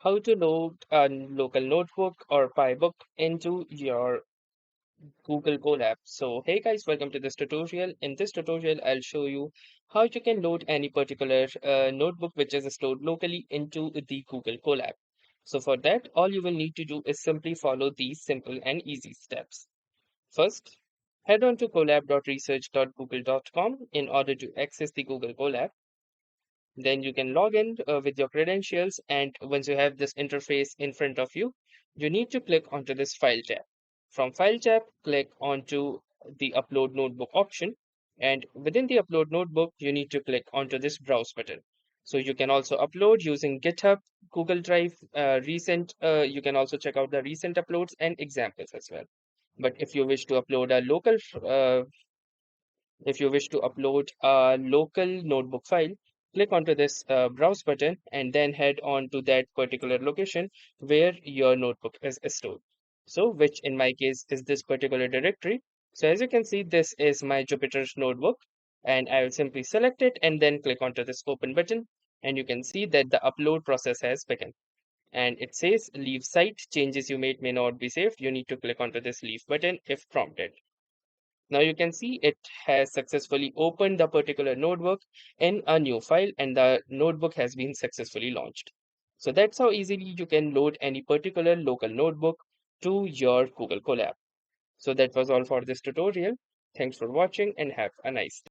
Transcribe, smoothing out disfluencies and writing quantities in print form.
how to load a local notebook or PyBook into your Google Colab. So hey guys, welcome to this tutorial. In this tutorial, I'll show you how you can load any particular notebook which is stored locally into the Google Colab. So for that, all you will need to do is simply follow these simple and easy steps. First, head on to colab.research.google.com in order to access the Google Colab. Then you can log in with your credentials, and once you have this interface in front of you, you need to click onto this File tab. From File tab, click onto the Upload Notebook option, and within the Upload Notebook, you need to click onto this Browse button. So you can also upload using GitHub, Google Drive, you can also check out the recent uploads and examples as well. But if you wish to upload a local notebook file, click onto this browse button and then head on to that particular location where your notebook is stored. So, which in my case is this particular directory. So, as you can see, this is my Jupyter's notebook, and I will simply select it and then click onto this open button. And you can see that the upload process has begun. And it says leave site, changes you made may not be saved. You need to click onto this leave button if prompted. Now you can see it has successfully opened the particular notebook in a new file and the notebook has been successfully launched. So that's how easily you can load any particular local notebook to your Google Colab. So that was all for this tutorial. Thanks for watching and have a nice day.